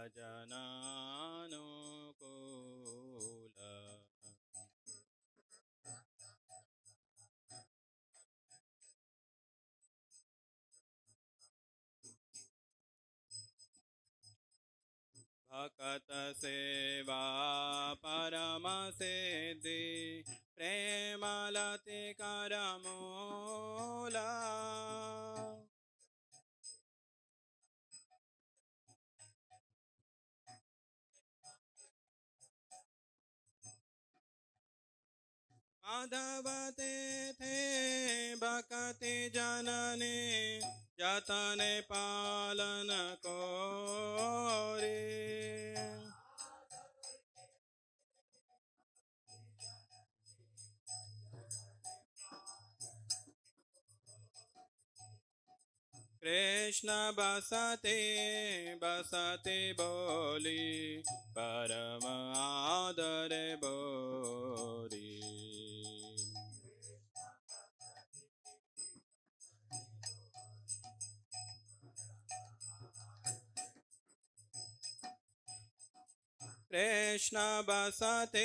भजनानुकूला भक्त सेवा परम सिद्धि प्रेमलति करमूला माधवते थे भक्ति जननी जतने पालन कोरे कृष्ण बसते बसते बोली परम आदर बोरी कृष्ण बसते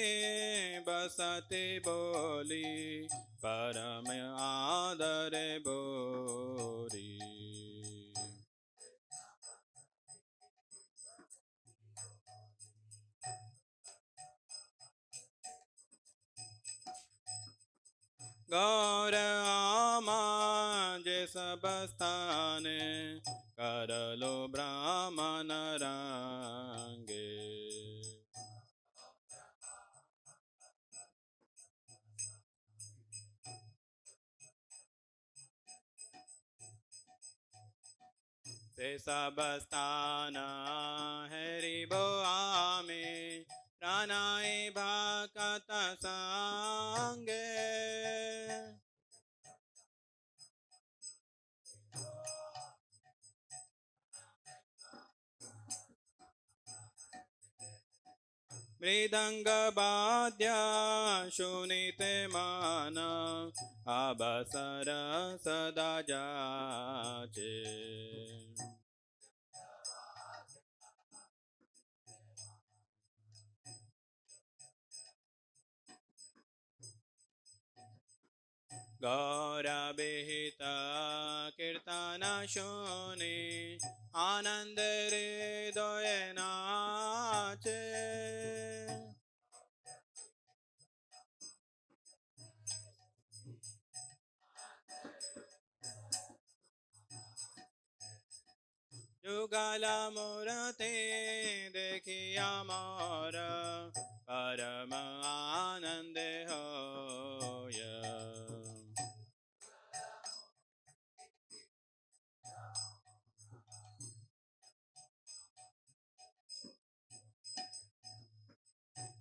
बसते बोली परम आदर बोरी गौर आमा जे सब स्थाने कर लो ब्राह्मण रंगे से सब स्थान हरि बो आमे प्राणाय भक्त संगे मृदंग वाद्य शुनिते मन अवसर सदा जाचे गौर विहित कीर्तन शुनि आनंद हृदय नाचे जुगल मूर्ति देखिया मोर परम आनंद होय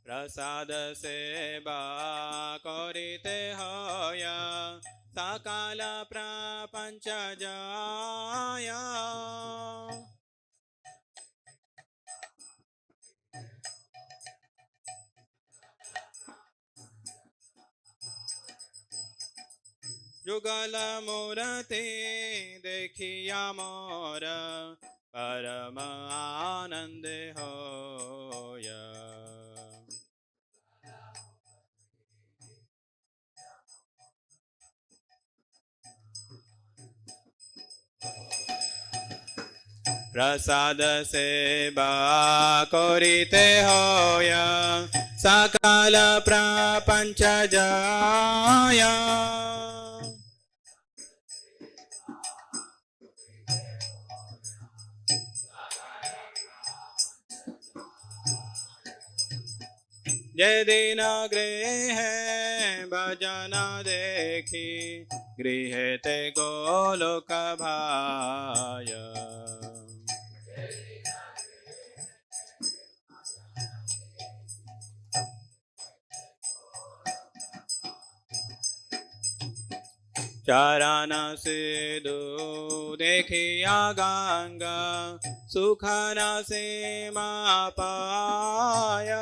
प्रसाद सेवा करिते होय सकल प्रपंच जाय जुगल मूर्ति देखिया मोर परम आनंद होय प्रसाद सेवा करिते होय सकल प्रपंच जाय जय दिन गृह भजन देखी गृह ते गोलोक भाय चरण सिधु देखिया गंगा सुख न सीमा पाया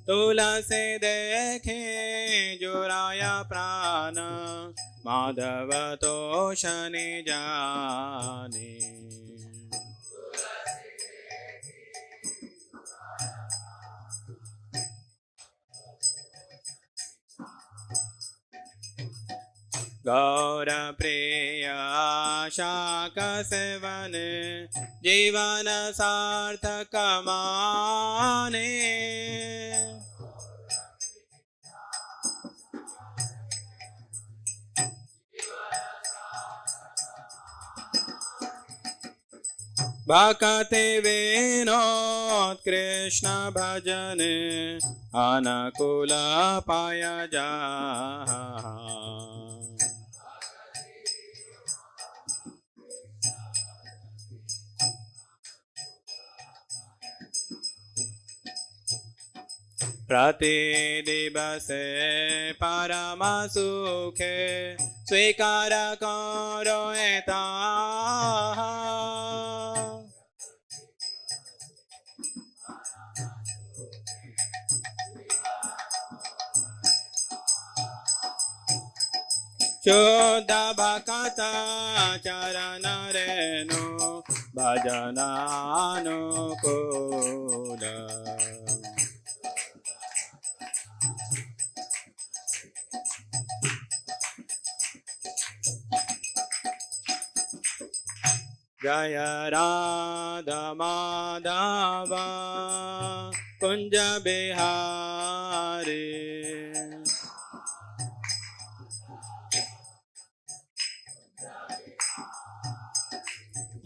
तुलसी देखे जुराया प्राण माधव तो शनि जाने गौर प्रिय शाक सेवन जीवन सार्थक माने भक्ति विनोद कृष्ण भजन अनुकूल पाय जा प्रति दिवस परम सुखे स्वीकार करो एताहा शुद्ध भक्त चरण रेणु भजनानुकूल जय राधा माधव कुंज बिहारी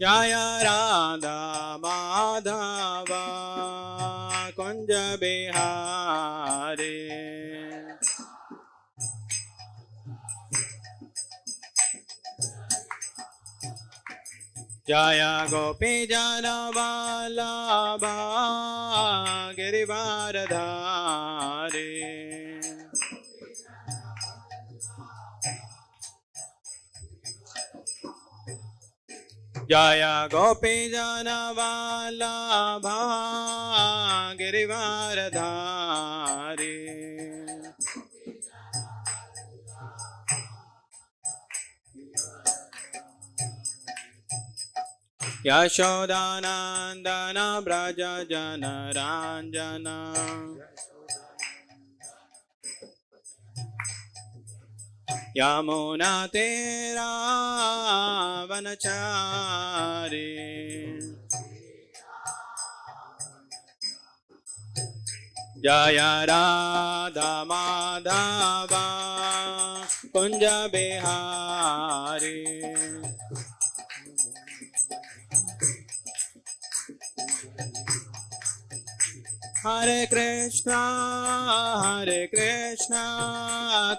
जय राधा माधव कुंज बिहारी जय गोपी जन वल्लभ गिरिवारधारी जय गोपी जन वल्लभ गिरिवारधारी यशोदानंदन ब्रज जन रंजन यमुना तेरा वनचारी जय राधा माधव कुंज बिहारी हरे कृष्णा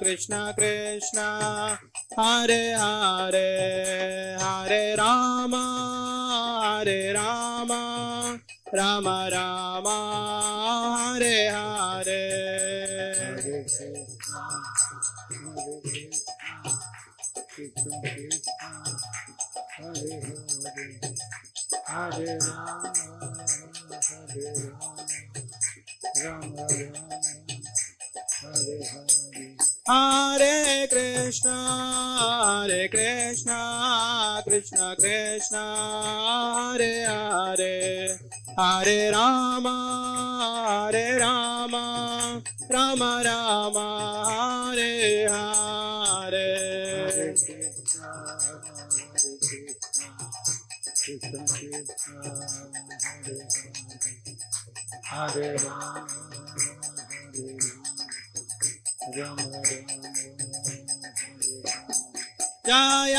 कृष्ण कृष्ण हरे हरे हरे राम राम राम हरे हरे हरे राम हरे कृष्णा कृष्ण कृष्ण हरे हरे हरे राम राम राम हरे हरे हरे राम जय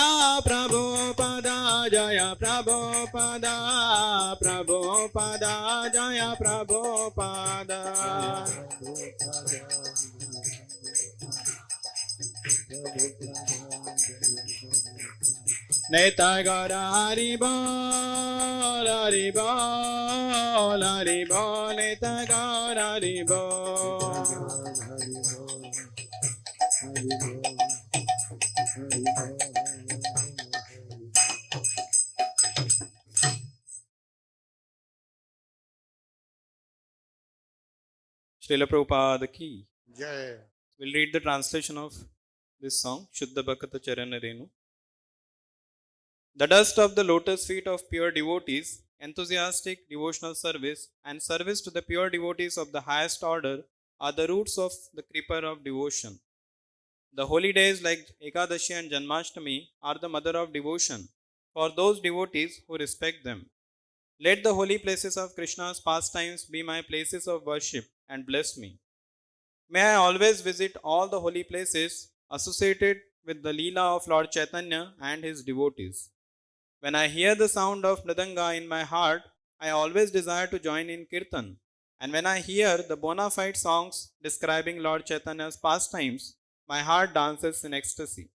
प्रभुपदा जय प्रभुपदा जय प्रभुपदा नेता गौर हरि बोल नेता गौर हरि बोल Srila Prabhupada ki. Jai. We'll read the translation of this song, Shuddha Bhakata Charana Renu. The dust of the lotus feet of pure devotees, enthusiastic devotional service, and service to the pure devotees of the highest order are the roots of the creeper of devotion. The holy days like Ekadashi and Janmashtami are the mother of devotion for those devotees who respect them. Let the holy places of Krishna's pastimes be my places of worship and bless me. May I always visit all the holy places associated with the Leela of Lord Chaitanya and his devotees. When I hear the sound of Mridanga in my heart, I always desire to join in Kirtan. And when I hear the bona fide songs describing Lord Chaitanya's pastimes, my heart dances in ecstasy.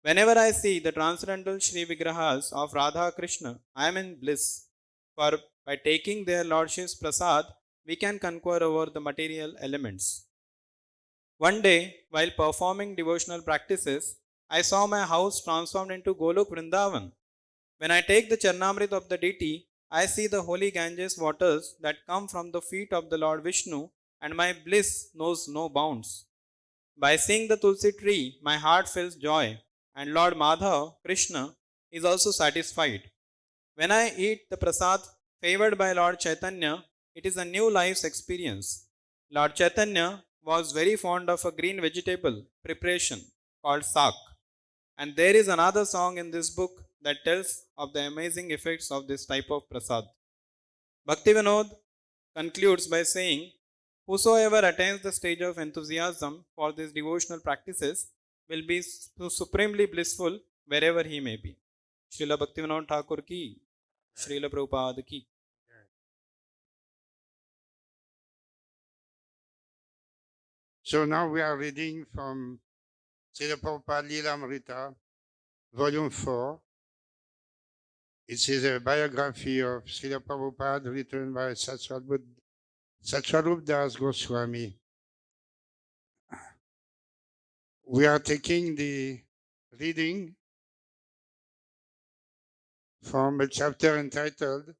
Whenever I see the transcendental Shri Vigrahas of Radha Krishna, I am in bliss. For by taking their Lordship's prasad, we can conquer over the material elements. One day, while performing devotional practices, I saw my house transformed into Golok Vrindavan. When I take the Charnamrit of the deity, I see the holy Ganges waters that come from the feet of the Lord Vishnu, and my bliss knows no bounds. By seeing the Tulsi tree, my heart feels joy, and Lord Madhav, Krishna, is also satisfied. When I eat the prasad favored by Lord Chaitanya, it is a new life's experience. Lord Chaitanya was very fond of a green vegetable preparation called sak. And there is another song in this book that tells of the amazing effects of this type of prasad. Bhaktivinoda concludes by saying, whosoever attains the stage of enthusiasm for these devotional practices will be supremely blissful wherever he may be. Srila Bhaktivinoda Thakur ki, Srila Prabhupada ki. So now we are reading from Srila Prabhupada Lilamritam, Volume 4. It is a biography of Srila Prabhupada written by Sacharup Das Goswami. We are taking the reading from a chapter entitled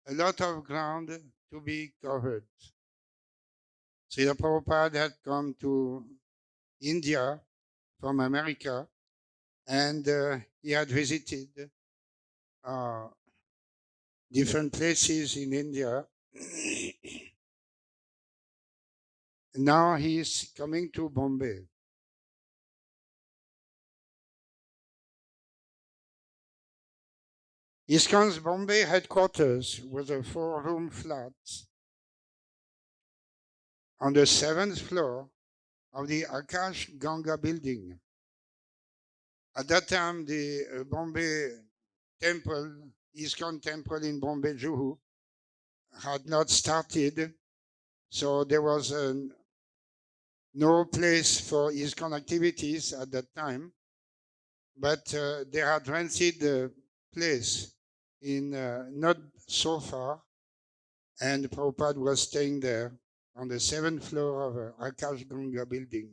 A Lot of Ground to be Covered. Srila Prabhupada had come to India from America, and he had visited different places in India. Now he is coming to Bombay. ISKCON's Bombay headquarters was a 4-room flat on the 7th floor of the Akash Ganga building. At that time, the Bombay temple, ISKCON temple in Bombay, Juhu, had not started, so there was no place for ISKCON activities at that time, but they had rented the place in not so far, and Prabhupada was staying there on the 7th floor of Akash Ganga building.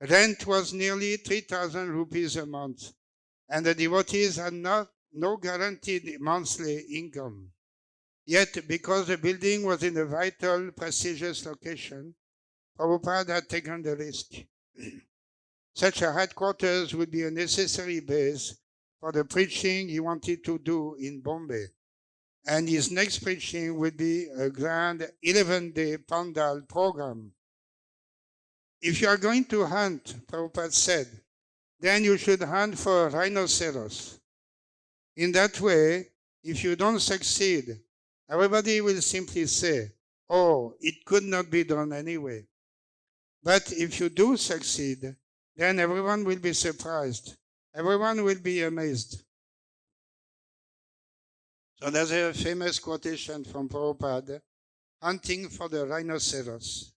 Rent was nearly 3,000 rupees a month, and the devotees had no guaranteed monthly income. Yet, because the building was in a vital, prestigious location, Prabhupada had taken the risk. Such a headquarters would be a necessary base for the preaching he wanted to do in Bombay. And his next preaching would be a grand 11-day pandal program. If you are going to hunt, Prabhupada said, then you should hunt for rhinoceros. In that way, if you don't succeed, everybody will simply say, oh, it could not be done anyway. But if you do succeed, then everyone will be surprised. Everyone will be amazed. So there's a famous quotation from Prabhupada, hunting for the rhinoceros.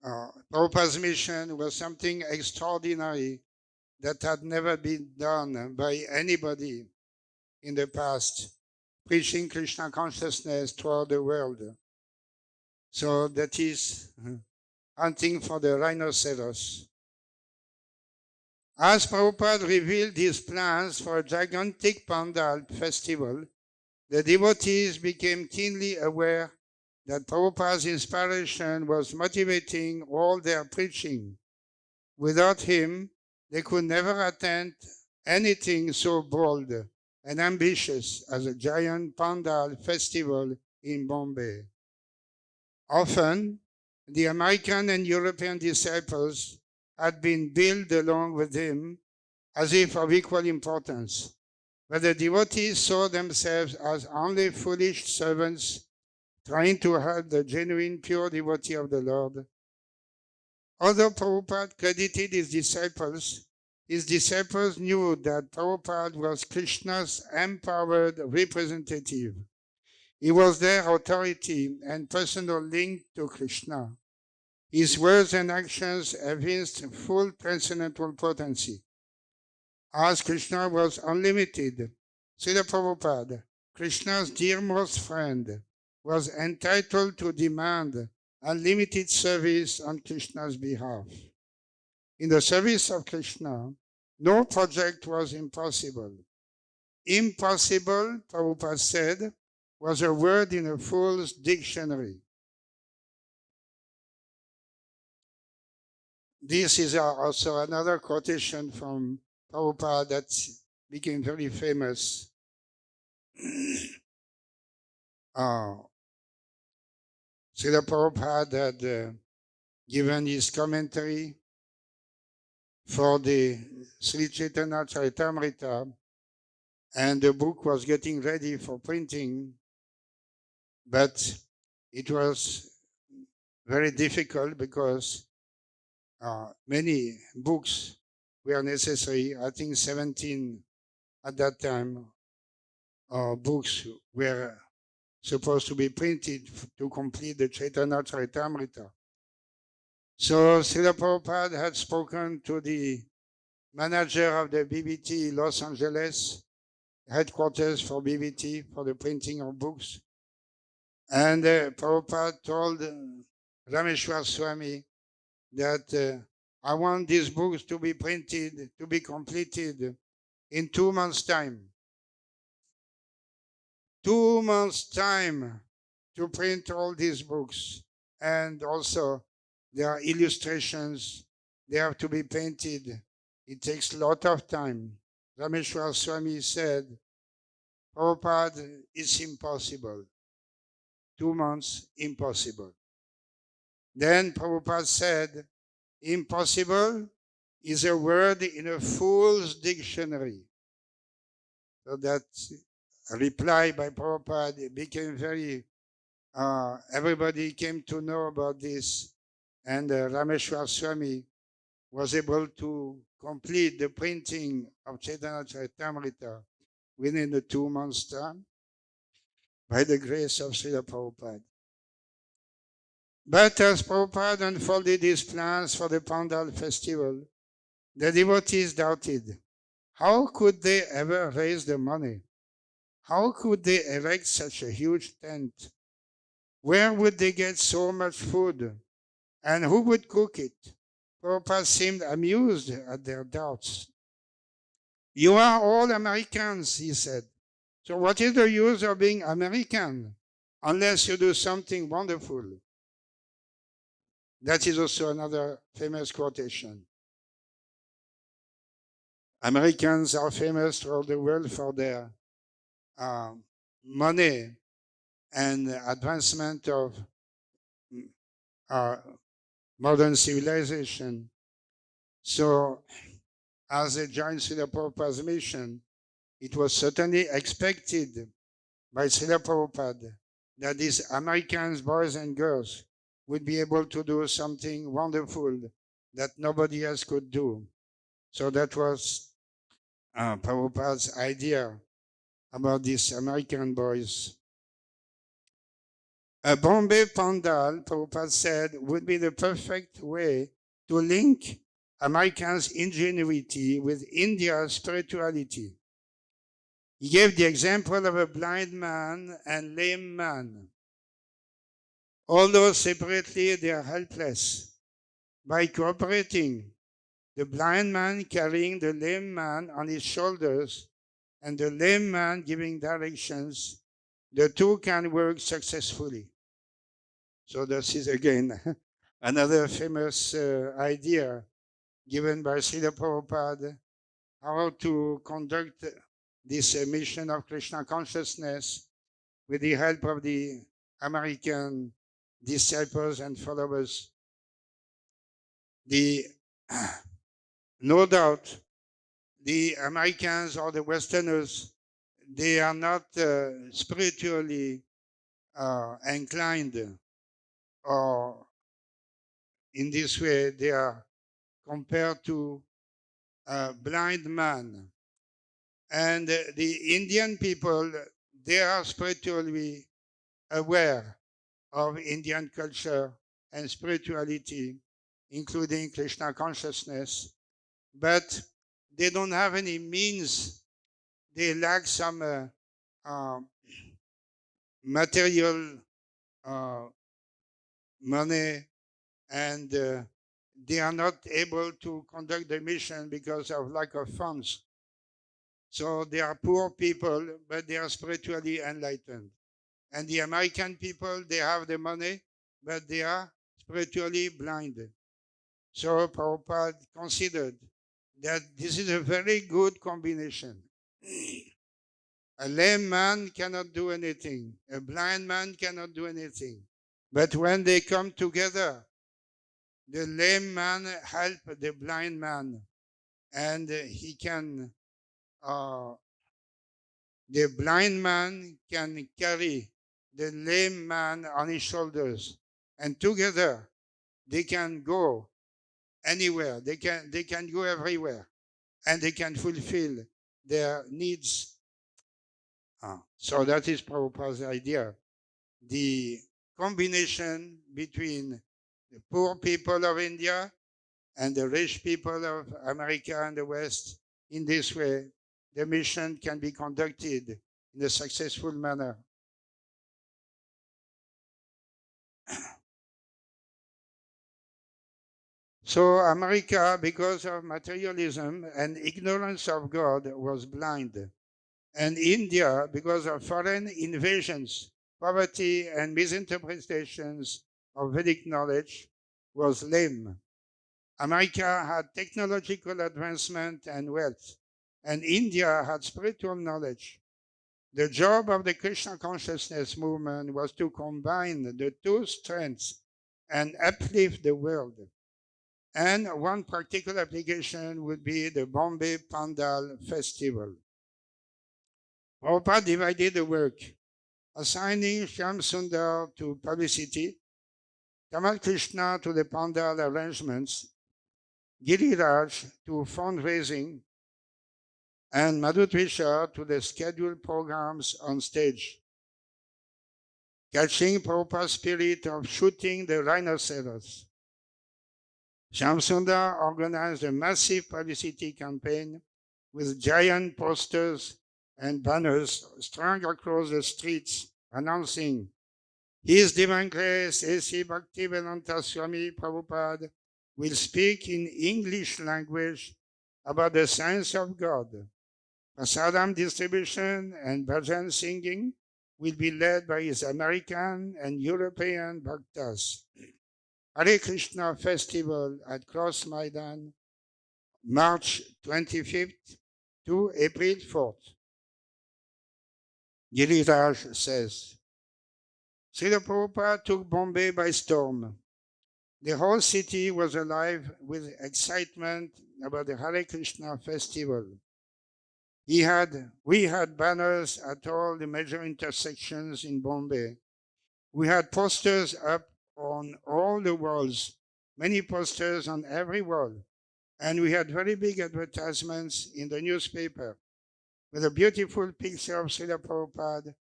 Prabhupada's mission was something extraordinary that had never been done by anybody in the past, preaching Krishna consciousness throughout the world. So that is hunting for the rhinoceros. As Prabhupada revealed his plans for a gigantic pandal festival, the devotees became keenly aware that Prabhupada's inspiration was motivating all their preaching. Without him, they could never attempt anything so bold and ambitious as a giant pandal festival in Bombay. Often, the American and European disciples had been billed along with him as if of equal importance, but the devotees saw themselves as only foolish servants trying to help the genuine pure devotee of the Lord. Although Prabhupada credited his disciples knew that Prabhupada was Krishna's empowered representative. He was their authority and personal link to Krishna. His words and actions evinced full transcendental potency. As Krishna was unlimited, Srila Prabhupada, Krishna's dearmost friend, was entitled to demand unlimited service on Krishna's behalf. In the service of Krishna, no project was impossible. Impossible, Prabhupada said, was a word in a fool's dictionary. This is also another quotation from Prabhupada that became very famous. Srila Prabhupada had given his commentary for the Sri Chaitanya Charitamrita, and the book was getting ready for printing, but it was very difficult because many books were necessary. I think 17 at that time books were supposed to be printed to complete the Chaitanya Charitamrita. So Srila Prabhupada had spoken to the manager of the BBT Los Angeles, headquarters for BBT, for the printing of books. And Prabhupada told Rameshwar Swami that I want these books to be printed, to be completed in 2 months' time. 2 months' time to print all these books. And also, there are illustrations, they have to be painted. It takes a lot of time. Rameshwar Swami said, Prabhupada, it's impossible. 2 months, impossible. Then Prabhupada said, impossible is a word in a fool's dictionary. So that reply by Prabhupada became very, everybody came to know about this, and Rameshwar Swami was able to complete the printing of Chaitanya Charitamrita within the 2 months' time by the grace of Srila Prabhupada. But as Prabhupada unfolded his plans for the Pandal festival, the devotees doubted. How could they ever raise the money? How could they erect such a huge tent? Where would they get so much food? And who would cook it? Prabhupada seemed amused at their doubts. You are all Americans, he said. So what is the use of being American unless you do something wonderful? That is also another famous quotation. Americans are famous throughout the world for their money and advancement of modern civilization. So, as they joined Srila Prabhupada's mission, it was certainly expected by Srila Prabhupada that these Americans, boys and girls, would be able to do something wonderful that nobody else could do. So that was Prabhupada's idea about these American boys. A Bombay pandal, Prabhupada said, would be the perfect way to link Americans' ingenuity with India's spirituality. He gave the example of a blind man and lame man. Although separately they are helpless, by cooperating, the blind man carrying the lame man on his shoulders and the lame man giving directions, the two can work successfully. So this is again another famous idea given by Srila Prabhupada, how to conduct this mission of Krishna consciousness with the help of the American disciples and followers. The no doubt the Americans or the Westerners, they are not spiritually inclined, or in this way they are compared to a blind man. And the Indian people, they are spiritually aware of Indian culture and spirituality, including Krishna consciousness, but they don't have any means. They lack some material money, and they are not able to conduct the mission because of lack of funds. So they are poor people, but they are spiritually enlightened. And the American people, they have the money, but they are spiritually blind. So Prabhupada considered that this is a very good combination. A lame man cannot do anything. A blind man cannot do anything. But when they come together, the lame man help the blind man, and he can, the blind man can carry the lame man on his shoulders, and together they can go anywhere. They can go everywhere, and they can fulfill their needs. So that is Prabhupada's idea. The combination between the poor people of India and the rich people of America and the West. In this way, the mission can be conducted in a successful manner. So America, because of materialism and ignorance of God, was blind. And India, because of foreign invasions, poverty, and misinterpretations of Vedic knowledge, was lame. America had technological advancement and wealth, and India had spiritual knowledge. The job of the Krishna consciousness movement was to combine the two strengths and uplift the world. And one practical application would be the Bombay Pandal Festival. Prabhupada divided the work, assigning Shyam Sundar to publicity, Kamal Krishna to the Pandal arrangements, Giriraj to fundraising, and Madhutrisha to the scheduled programs on stage. Catching Prabhupada's spirit of shooting the rhinoceros, Shyamsundar organized a massive publicity campaign with giant posters and banners strung across the streets announcing His Divine Grace A.C. Bhaktivedanta Swami Prabhupada will speak in English language about the science of God. Prasadam distribution and bhajan singing will be led by his American and European bhaktas. Hare Krishna Festival at Cross Maidan, March 25th to April 4th. Giriraj says, Srila Prabhupada took Bombay by storm. The whole city was alive with excitement about the Hare Krishna Festival. We had banners at all the major intersections in Bombay. We had posters up on all the walls, many posters on every wall. And we had very big advertisements in the newspaper with a beautiful picture of Srila Prabhupada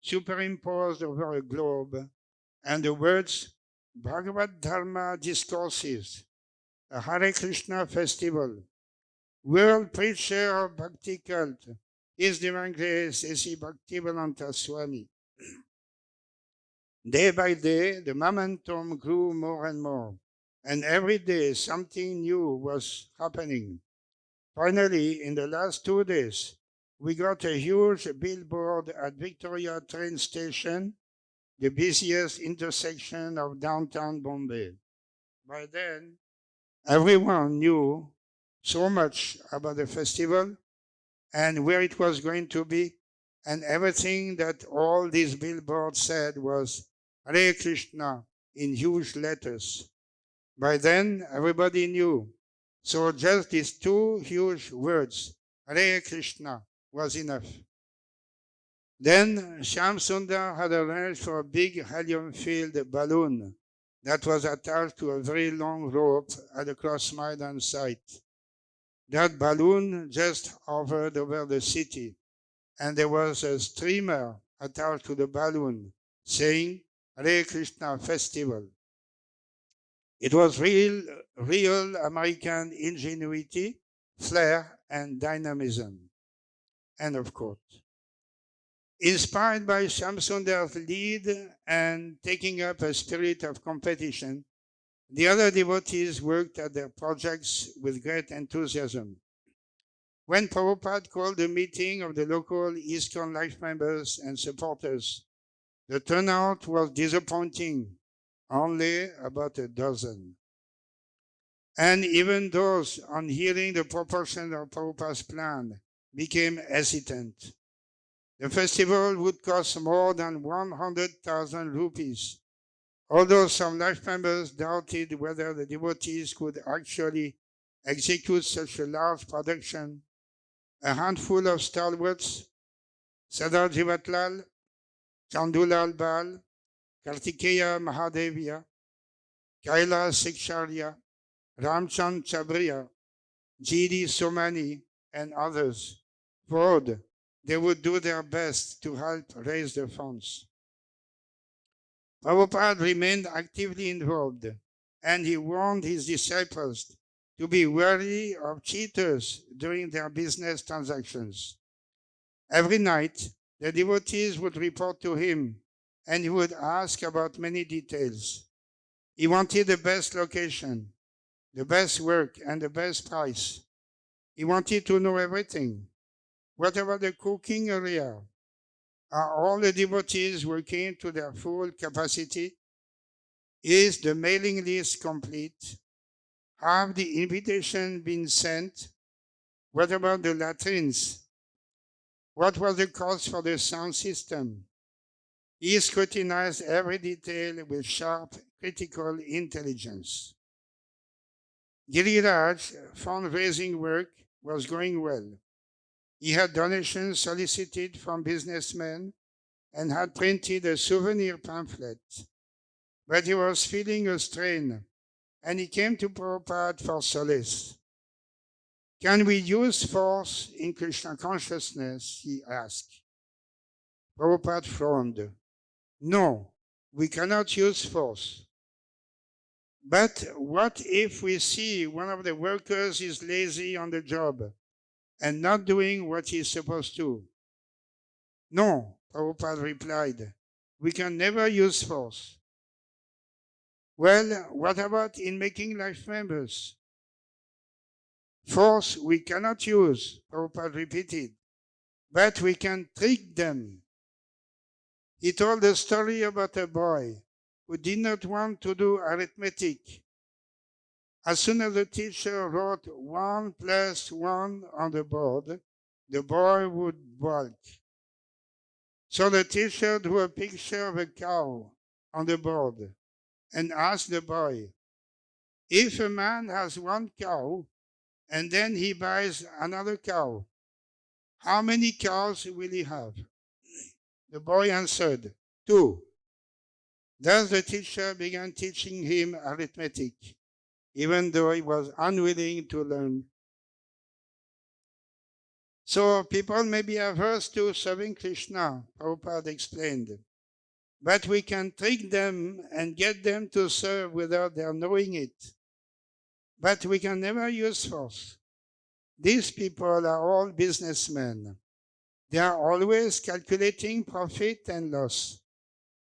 superimposed over a globe and the words Bhagavad Dharma Discourses, a Hare Krishna Festival, World Preacher of Bhakti Cult, His Divine Grace A.C. Bhaktivedanta Swami. Day by day, the momentum grew more and more, and every day something new was happening. Finally, in the last 2 days, we got a huge billboard at Victoria train station the busiest intersection of downtown Bombay. By then, everyone knew so much about the festival and where it was going to be, and everything that all these billboards said was Hare Krishna in huge letters. By then, everybody knew. So just these two huge words, Hare Krishna, was enough. Then Shyam Sundar had arranged for a big helium-filled balloon that was attached to a very long rope at the Cross Maidan site. That balloon just hovered over the city, and there was a streamer attached to the balloon saying Hare Krishna Festival. It was real American ingenuity, flair, and dynamism. End of quote. Inspired by Shamsundar's lead and taking up a spirit of competition, the other devotees worked at their projects with great enthusiasm. When Prabhupada called a meeting of the local ISKCON life members and supporters, the turnout was disappointing, only about a dozen. And even those, on hearing the proportion of Prabhupada's plan, became hesitant. The festival would cost more than 100,000 rupees, although some life members doubted whether the devotees could actually execute such a large production. A handful of stalwarts, Sardar Jivatlal, Chandulal Bal, Kartikeya Mahadevya, Kaila Sikcharya, Ramchand Chabriya, G.D. Somani, and others vowed they would do their best to help raise the funds. Prabhupada remained actively involved, and he warned his disciples to be wary of cheaters during their business transactions. Every night, the devotees would report to him, and he would ask about many details. He wanted the best location, the best work, and the best price. He wanted to know everything. What about the cooking area? Are all the devotees working to their full capacity? Is the mailing list complete? Have the invitation been sent? What about the latrines? What was the cost for the sound system? He scrutinized every detail with sharp, critical intelligence. Giriraj fundraising work was going well. He had donations solicited from businessmen and had printed a souvenir pamphlet. But he was feeling a strain, and he came to Prabhupada for solace. Can we use force in Krishna consciousness? He asked. Prabhupada frowned. No, we cannot use force. But what if we see one of the workers is lazy on the job and not doing what he is supposed to? No, Prabhupada replied, we can never use force. Well, what about in making life members? Force we cannot use, Prabhupada repeated, but we can trick them. He told a story about a boy who did not want to do arithmetic. As soon as the teacher wrote 1 + 1 on the board, the boy would balk. So the teacher drew a picture of a cow on the board and asked the boy, if a man has 1 cow and then he buys another cow, how many cows will he have? The boy answered, 2. Thus the teacher began teaching him arithmetic, even though he was unwilling to learn. So people may be averse to serving Krishna, Prabhupada explained, but we can trick them and get them to serve without their knowing it. But we can never use force. These people are all businessmen. They are always calculating profit and loss.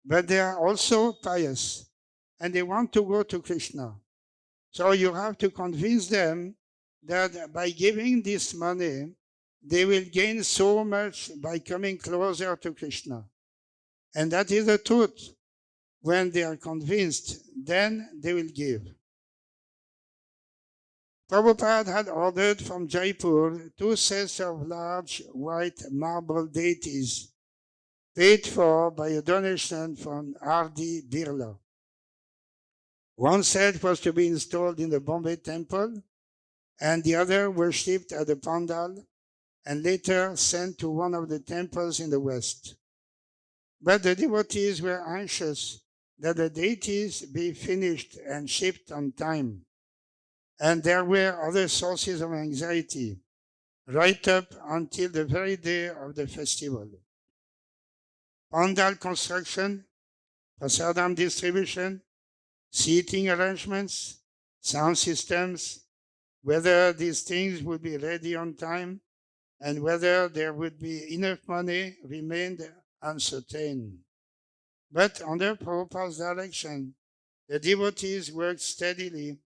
But they are also pious, and they want to go to Krishna. So you have to convince them that by giving this money, they will gain so much by coming closer to Krishna. And that is the truth. When they are convinced, then they will give. Prabhupada had ordered from Jaipur 2 sets of large white marble deities paid for by a donation from R.D. Birla. One set was to be installed in the Bombay temple, and the other worshipped at the pandal and later sent to one of the temples in the west. But the devotees were anxious that the deities be finished and shipped on time, and there were other sources of anxiety right up until the very day of the festival. Pandal construction, prasadam distribution, seating arrangements, sound systems, whether these things would be ready on time, and whether there would be enough money remained uncertain. But under Prabhupada's direction, the devotees worked steadily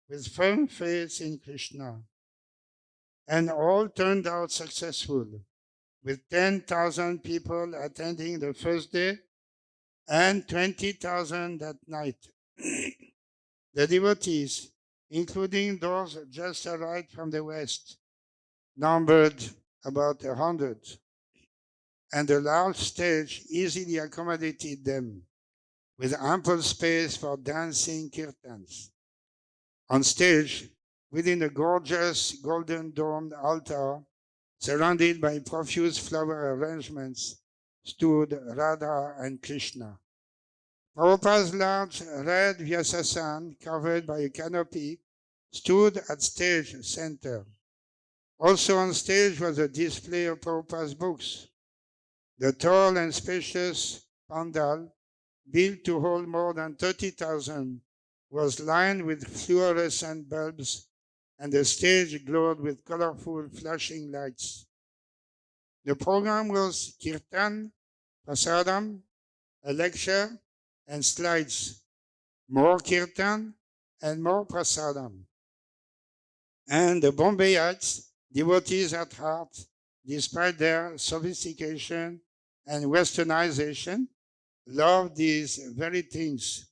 with firm faith in Krishna. And all turned out successful, with 10,000 people attending the first day and 20,000 that night. The devotees, including those just arrived from the west, numbered about 100, and the large stage easily accommodated them, with ample space for dancing kirtans. On stage, within a gorgeous golden domed altar, surrounded by profuse flower arrangements, stood Radha and Krishna. Prabhupada's large red Vyasasan, covered by a canopy, stood at stage center. Also on stage was a display of Prabhupada's books. The tall and spacious pandal, built to hold more than 30,000, was lined with fluorescent bulbs, and the stage glowed with colorful flashing lights. The program was kirtan, prasadam, a lecture, and slides, more kirtan and more prasadam. And the Bombayites, devotees at heart, despite their sophistication and westernization, loved these very things,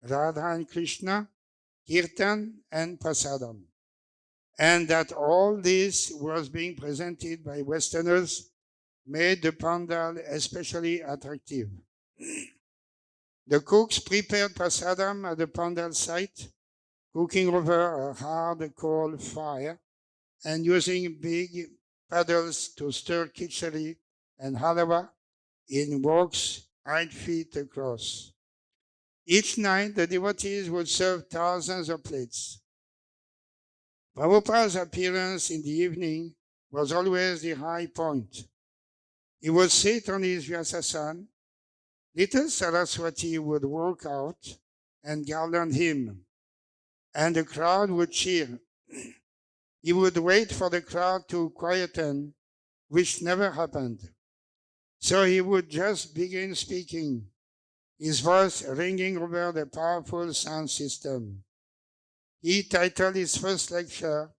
Radha and Krishna, kirtan and prasadam. And that all this was being presented by Westerners made the pandal especially attractive. The cooks prepared prasadam at the pandal site, cooking over a hard coal fire and using big paddles to stir khichdi and halwa in woks 8 feet across. Each night, the devotees would serve thousands of plates. Prabhupada's appearance in the evening was always the high point. He would sit on his Vyasasan. Little Saraswati would walk out and garland him, and the crowd would cheer. He would wait for the crowd to quieten, which never happened. So he would just begin speaking, his voice ringing over the powerful sound system. He titled his first lecture,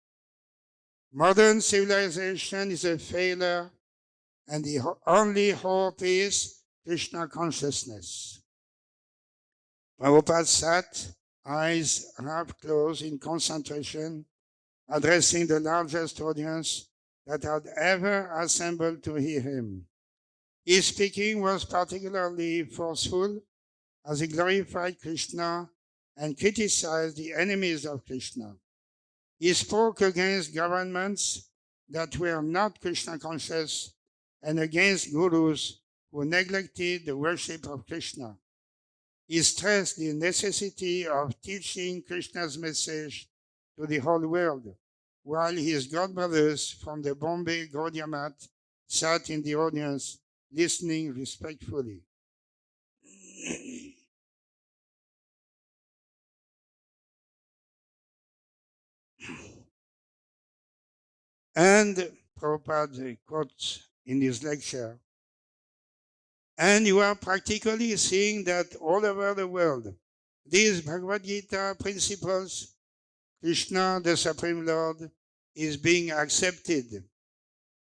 Modern Civilization is a Failure, and the only hope is Krishna consciousness. Prabhupada sat, eyes half closed in concentration, addressing the largest audience that had ever assembled to hear him. His speaking was particularly forceful as he glorified Krishna and criticized the enemies of Krishna. He spoke against governments that were not Krishna conscious and against gurus who neglected the worship of Krishna. He stressed the necessity of teaching Krishna's message to the whole world, while his godbrothers from the Bombay Gaudiya Math sat in the audience listening respectfully. And Prabhupada quotes in his lecture, and you are practically seeing that all over the world, these Bhagavad Gita principles, Krishna, the Supreme Lord, is being accepted.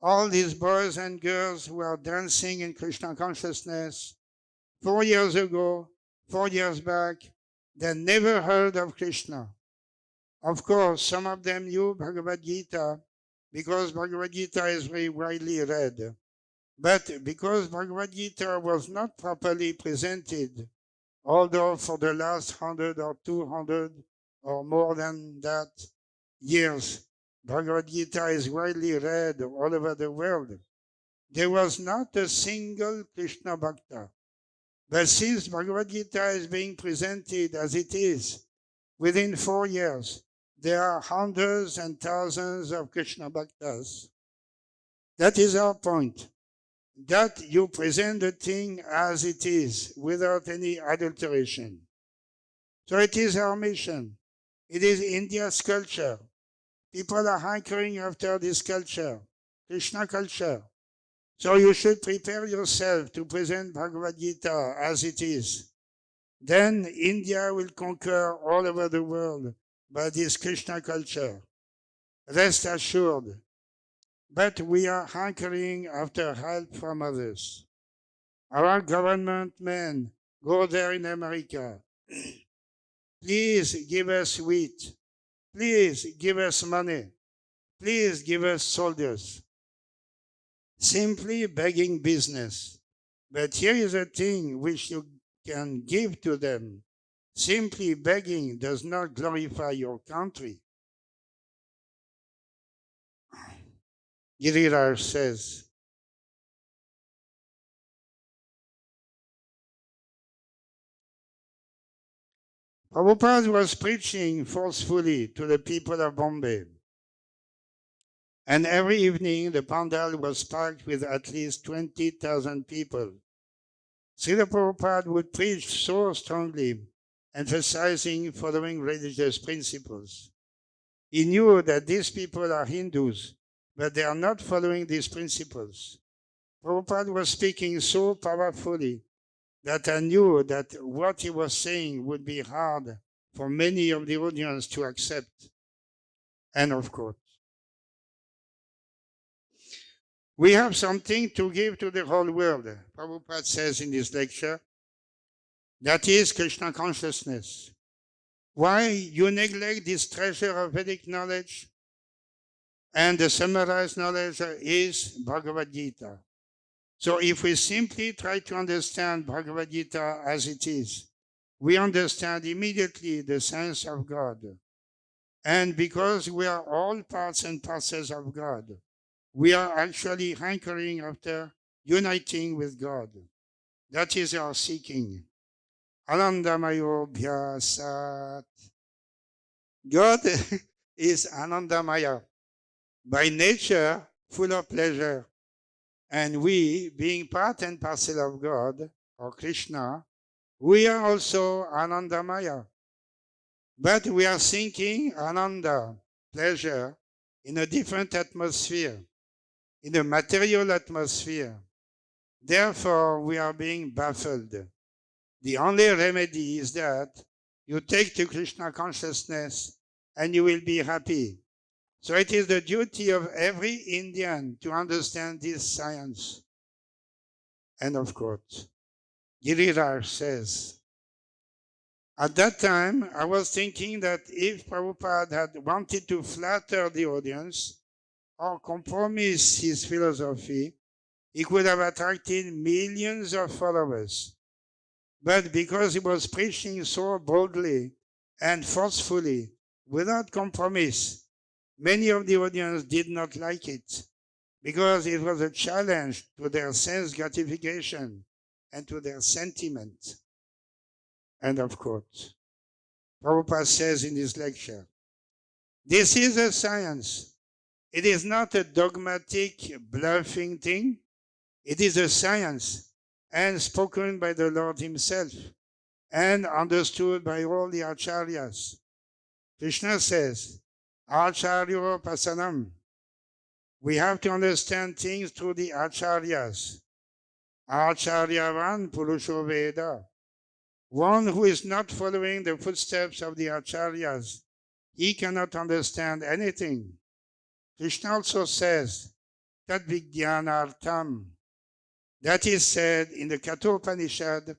All these boys and girls who are dancing in Krishna consciousness 4 years ago, 4 years back, they never heard of Krishna. Of course, some of them knew Bhagavad Gita because Bhagavad Gita is very widely read. But because Bhagavad Gita was not properly presented, although for the last 100 or 200 or more than that years, Bhagavad Gita is widely read all over the world, there was not a single Krishna Bhakta. But since Bhagavad Gita is being presented as it is, within 4 years, there are hundreds and thousands of Krishna Bhaktas. That is our point. That you present the thing as it is, without any adulteration. So it is our mission. It is India's culture. People are hankering after this culture, Krishna culture. So you should prepare yourself to present Bhagavad Gita as it is. Then India will conquer all over the world by this Krishna culture. Rest assured. But we are hankering after help from others. Our government men go there in America. Please give us wheat. Please give us money. Please give us soldiers. Simply begging business. But here is a thing which you can give to them. Simply begging does not glorify your country. Giriraj says, Prabhupada was preaching forcefully to the people of Bombay. And every evening the pandal was packed with at least 20,000 people. Srila Prabhupada would preach so strongly, emphasizing following religious principles. He knew that these people are Hindus, but they are not following these principles. Prabhupada was speaking so powerfully that I knew that what he was saying would be hard for many of the audience to accept. And of course, we have something to give to the whole world, Prabhupada says in this lecture. That is Krishna consciousness. Why you neglect this treasure of Vedic knowledge? And the summarized knowledge is Bhagavad Gita. So if we simply try to understand Bhagavad Gita as it is, we understand immediately the science of God. And because we are all parts and parcels of God, we are actually hankering after uniting with God. That is our seeking. Anandamaya Bhyasat. God is Anandamaya, by nature full of pleasure. And we, being part and parcel of God, or Krishna, we are also Anandamaya. But we are seeking Ananda, pleasure, in a different atmosphere, in a material atmosphere. Therefore, we are being baffled. The only remedy is that you take to Krishna consciousness and you will be happy. So it is the duty of every Indian to understand this science. And of course, Giriraj says, at that time, I was thinking that if Prabhupada had wanted to flatter the audience or compromise his philosophy, he could have attracted millions of followers. But because he was preaching so boldly and forcefully, without compromise, many of the audience did not like it because it was a challenge to their sense gratification and to their sentiment. And of course, Prabhupada says in his lecture, this is a science. It is not a dogmatic, bluffing thing. It is a science, and spoken by the Lord himself, and understood by all the acharyas. Krishna says, Acharyo Pasanam. We have to understand things through the acharyas. Acharyavan Purusho Veda. One who is not following the footsteps of the acharyas, he cannot understand anything. Krishna also says, Tad Vijnanartham. That is said in the Kathopanishad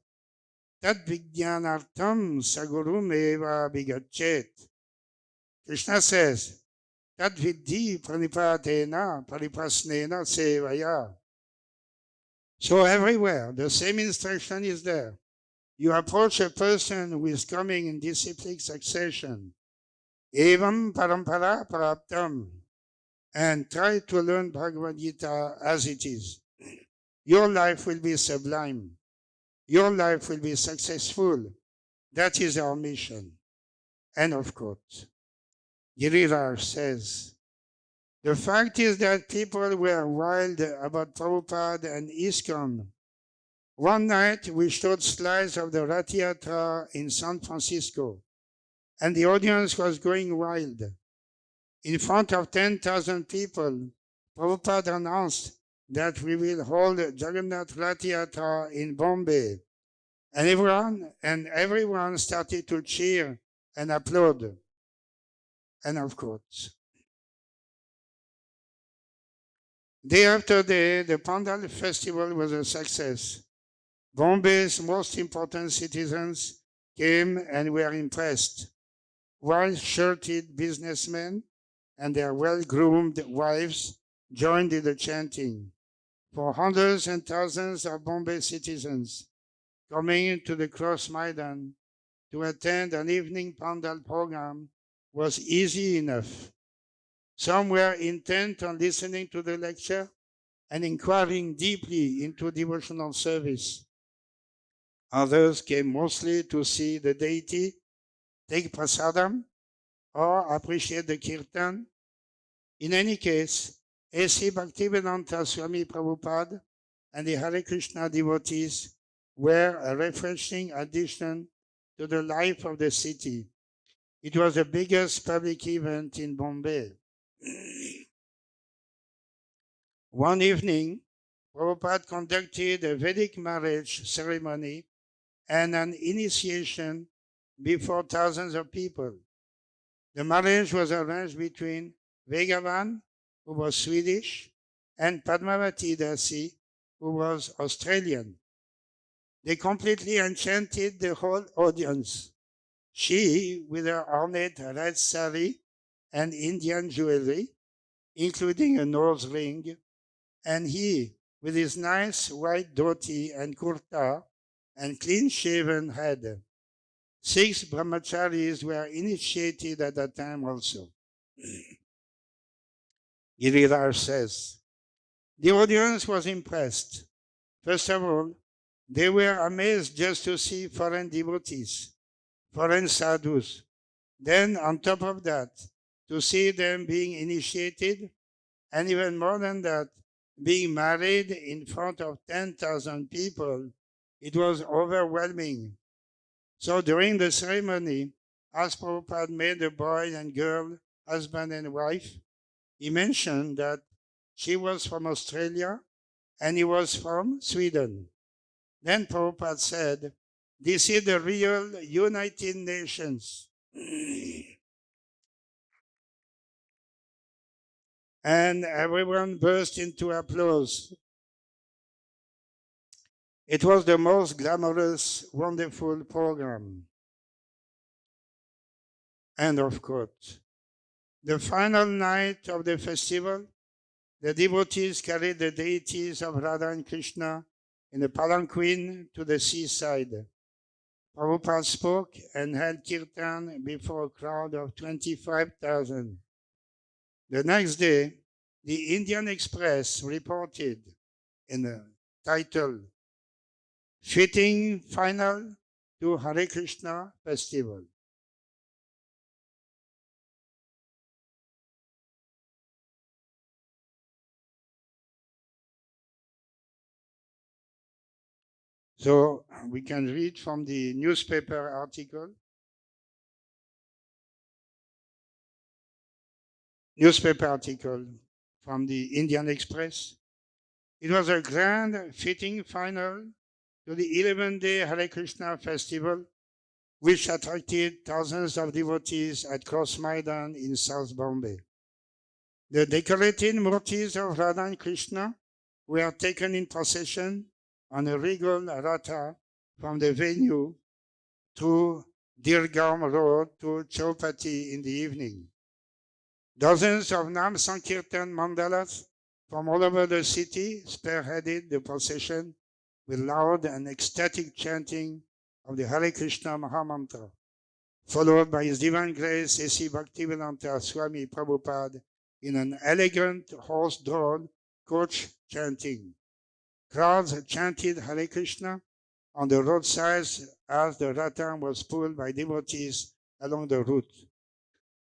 tad vijnanartam sagurum eva bigachet. Krishna says, tad vidhi pranipatena paripasnena sevaya. So everywhere, the same instruction is there. You approach a person who is coming in disciplic succession, evam parampara praptam, and try to learn Bhagavad Gita as it is. Your life will be sublime. Your life will be successful. That is our mission. End of quote. Giriraj says, the fact is that people were wild about Prabhupada and ISKCON. One night we showed slides of the Rath Yatra in San Francisco, and the audience was going wild. In front of 10,000 people, Prabhupada announced that we will hold Jagannath Rath Yatra in Bombay, and everyone started to cheer and applaud. End of quote. Day after day, the Pandal festival was a success. Bombay's most important citizens came and were impressed. White-shirted businessmen and their well-groomed wives joined in the chanting. For hundreds and thousands of Bombay citizens coming to the Cross Maidan to attend an evening Pandal program was easy enough. Some were intent on listening to the lecture and inquiring deeply into devotional service. Others came mostly to see the deity, take prasadam, or appreciate the kirtan. In any case, A.C. Bhaktivedanta Swami Prabhupada and the Hare Krishna devotees were a refreshing addition to the life of the city. It was the biggest public event in Bombay. One evening, Prabhupada conducted a Vedic marriage ceremony and an initiation before thousands of people. The marriage was arranged between Vegavan, who was Swedish, and Padmavati Dasi, who was Australian. They completely enchanted the whole audience. She, with her ornate red sari and Indian jewelry, including a nose ring, and he, with his nice white dhoti and kurta and clean-shaven head. 6 brahmacharis were initiated at that time also. Giriraj says, the audience was impressed. First of all, they were amazed just to see foreign devotees, foreign sadhus. Then, on top of that, to see them being initiated, and even more than that, being married in front of 10,000 people, it was overwhelming. So during the ceremony, as Prabhupada made the boy and girl husband and wife, he mentioned that she was from Australia and he was from Sweden. Then Prabhupada said, this is the real United Nations. And everyone burst into applause. It was the most glamorous, wonderful program. End of quote. The final night of the festival, the devotees carried the deities of Radha and Krishna in a palanquin to the seaside. Prabhupada spoke and held kirtan before a crowd of 25,000. The next day, the Indian Express reported in the title, Fitting Final to Hare Krishna Festival. So we can read from the newspaper article. Newspaper article from the Indian Express. It was a grand fitting final to the 11-day Hare Krishna festival, which attracted thousands of devotees at Cross Maidan in South Bombay. The decorated murtis of Radha and Krishna were taken in procession on a regal ratha from the venue through Dirgam Road to Chowpatty in the evening. Dozens of Nam Sankirtan mandalas from all over the city spearheaded the procession with loud and ecstatic chanting of the Hare Krishna Mahamantra, followed by His Divine Grace A.C. Bhaktivedanta Swami Prabhupada in an elegant horse-drawn coach chanting. Crowds chanted Hare Krishna on the roadsides as the rattan was pulled by devotees along the route.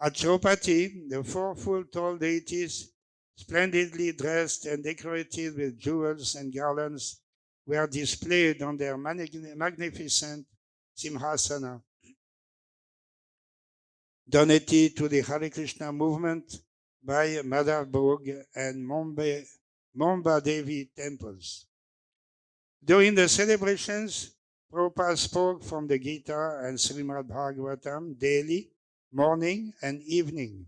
At Chowpatty, the four full tall deities, splendidly dressed and decorated with jewels and garlands, were displayed on their magnificent simhasana, donated to the Hare Krishna movement by Madhavbhog and Momba Devi temples. During the celebrations, Prabhupada spoke from the Gita and Srimad Bhagavatam daily, morning and evening.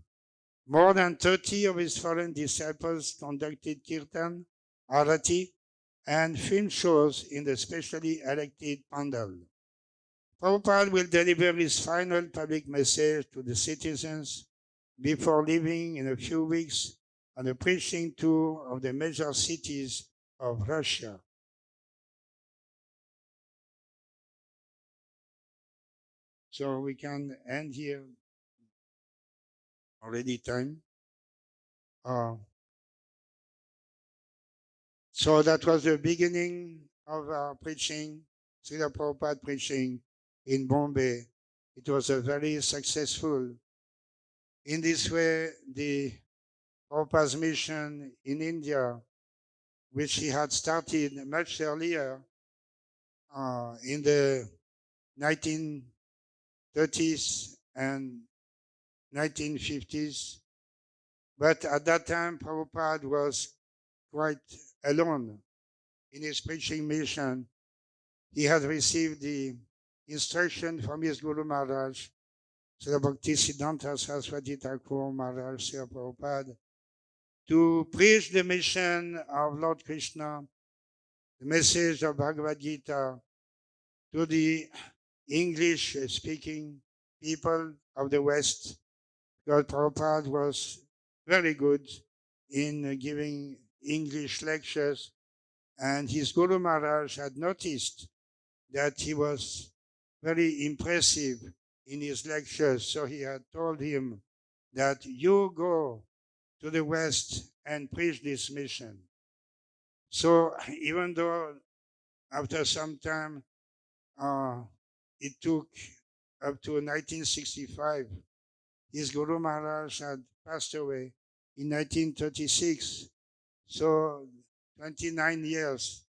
More than 30 of his foreign disciples conducted kirtan, arati, and film shows in the specially elected pandal. Prabhupada will deliver his final public message to the citizens before leaving in a few weeks on a preaching tour of the major cities of Russia. So we can end here. Already time. So that was the beginning of our preaching, Srila Prabhupada preaching in Bombay. It was a very successful. In this way, the Prabhupada's mission in India, which he had started much earlier in the 1930s and 1950s. But at that time, Prabhupada was quite alone in his preaching mission. He had received the instruction from his Guru Maharaj, Srila Bhaktisiddhanta Saraswati Thakur Maharaj, Srila Prabhupada, to preach the mission of Lord Krishna, the message of Bhagavad Gita, to the English-speaking people of the West, because Prabhupada was very good in giving English lectures, and his Guru Maharaj had noticed that he was very impressive in his lectures, so he had told him that you go to the West and preach this mission. So even though after some time it took up to 1965, his Guru Maharaj had passed away in 1936. So 29 years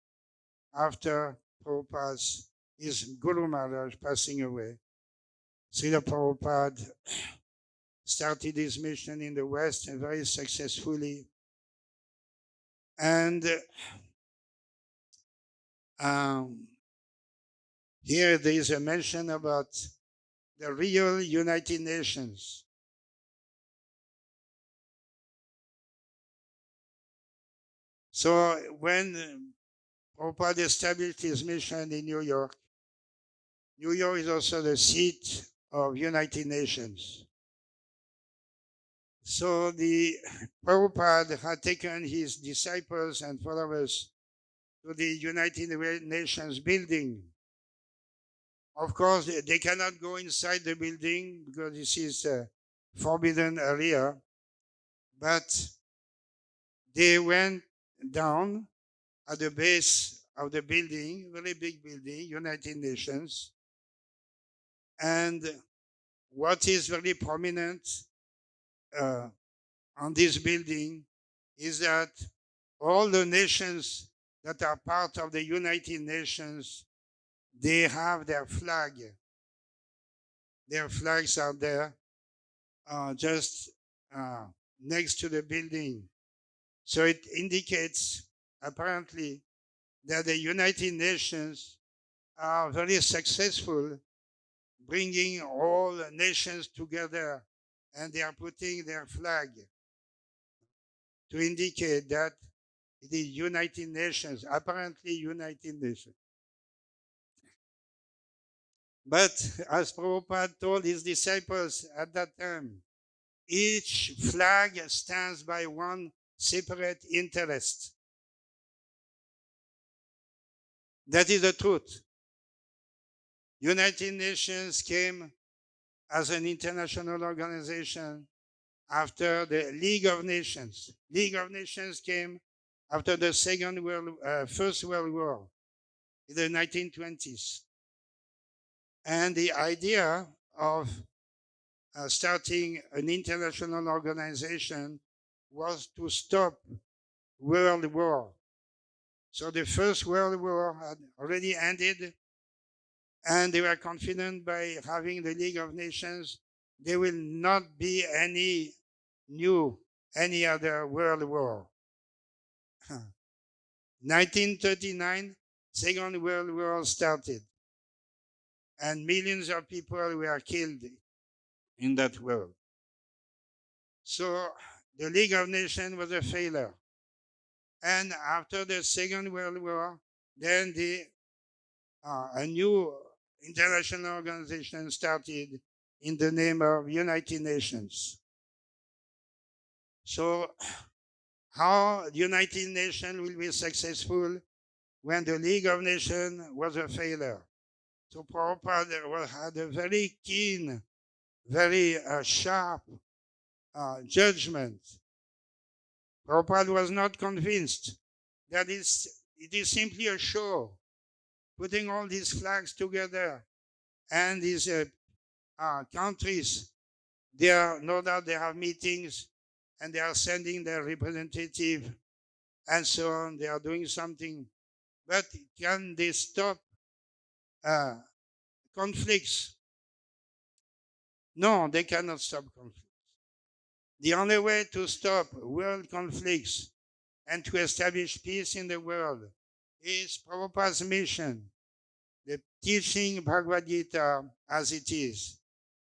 after Prabhupada's, his Guru Maharaj passing away, Srila Prabhupada started his mission in the West and very successfully. And here there is a mention about the real United Nations. So when Prabhupada established his mission in New York, New York is also the seat of United Nations. So the Prabhupada had taken his disciples and followers to the United Nations building. Of course, they cannot go inside the building because this is a forbidden area, but they went down at the base of the building, very big building, United Nations. And what is very prominent on this building is that all the nations that are part of the United Nations, they have their flag. Their flags are there just next to the building. So it indicates apparently that the United Nations are very successful bringing all nations together, and they are putting their flag to indicate that it is United Nations, apparently United Nations. But as Prabhupada told his disciples at that time, each flag stands by one separate interest. That is the truth. United Nations came as an international organization after the League of Nations. League of Nations came after the First World War in the 1920s. And the idea of starting an international organization was to stop World War. So the First World War had already ended, and they were confident by having the League of Nations, there will not be any other world war. 1939, Second World War started, and millions of people were killed in that war. So the League of Nations was a failure. And after the Second World War, then a new international organization started in the name of United Nations. So how the United Nations will be successful when the League of Nations was a failure? So Prabhupada had a very keen, very sharp judgment. Prabhupada was not convinced that it is simply a show, putting all these flags together and these countries. No doubt they have meetings and they are sending their representative and so on. They are doing something. But can they stop conflicts? No, they cannot stop conflicts. The only way to stop world conflicts and to establish peace in the world is Prabhupada's mission, the teaching Bhagavad Gita as it is,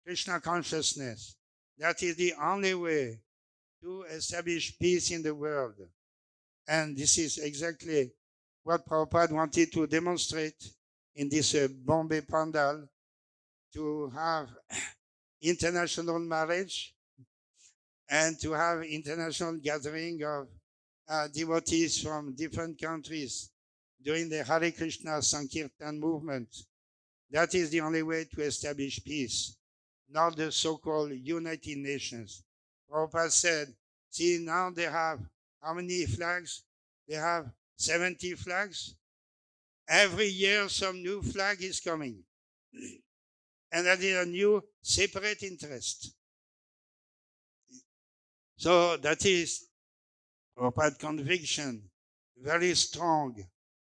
Krishna consciousness. That is the only way to establish peace in the world. And this is exactly what Prabhupada wanted to demonstrate in this Bombay pandal, to have international marriage and to have international gathering of devotees from different countries during the Hare Krishna Sankirtan movement. That is the only way to establish peace, not the so-called United Nations. Prabhupada said, see, now they have how many flags? They have 70 flags. Every year some new flag is coming. And that is a new separate interest. So that is Prabhupada conviction, very strong.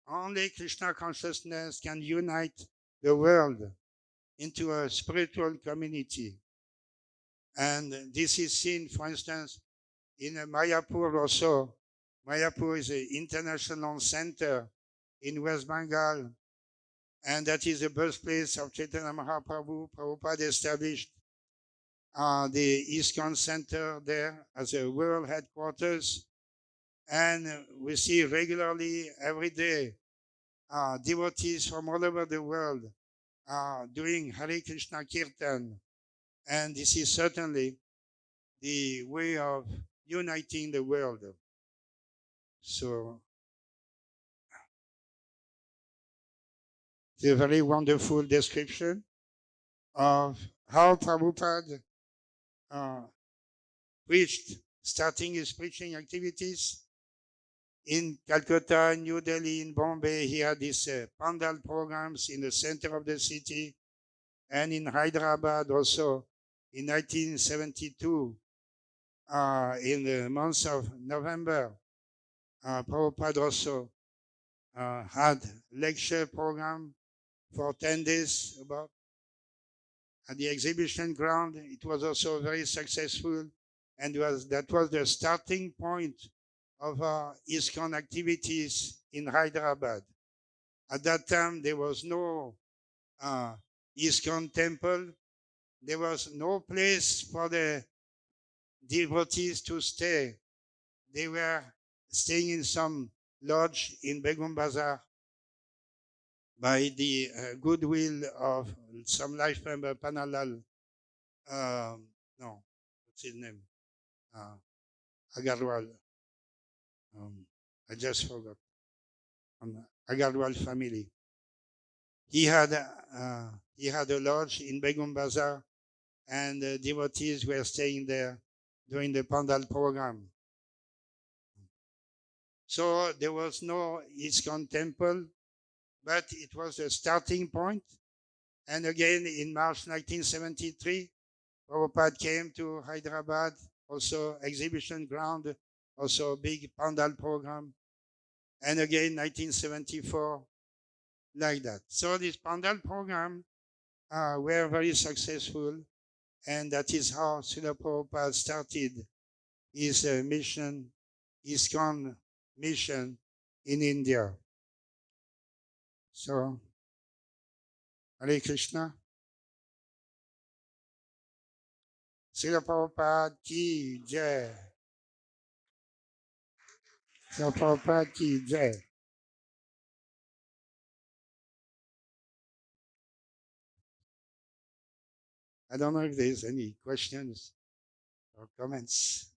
Only Krishna consciousness can unite the world into a spiritual community. And this is seen, for instance, in Mayapur also. Mayapur is an international center in West Bengal, and that is the birthplace of Chaitanya Mahaprabhu. Prabhupada established the ISKCON Center there as a world headquarters, and we see regularly every day devotees from all over the world doing Hare Krishna Kirtan, and this is certainly the way of uniting the world. So it's a very wonderful description of how Prabhupada preached, starting his preaching activities in Calcutta, New Delhi, in Bombay. He had these pandal programs in the center of the city, and in Hyderabad also in 1972, in the month of November, Prabhupada also had lecture program for 10 days about at the exhibition ground. It was also very successful, and that was the starting point of our ISKCON activities in Hyderabad. At that time, there was no ISKCON temple. There was no place for the devotees to stay. They were staying in some lodge in Begum Bazaar. by the goodwill of some life member, Panalal, no, what's his name? Agarwal. I just forgot. Agarwal family. He had a lodge in Begum Bazaar, and devotees were staying there during the pandal program. So there was no ISKCON temple, but it was a starting point. And again, in March 1973, Prabhupada came to Hyderabad, also exhibition ground, also a big pandal program. And again, 1974, like that. So this pandal program were very successful, and that is how Srila Prabhupada started his mission, ISKCON mission in India. So, Hare Krishna. Srila Prabhupada ki jai. Srila Prabhupada ki jai. I don't know if there's any questions or comments.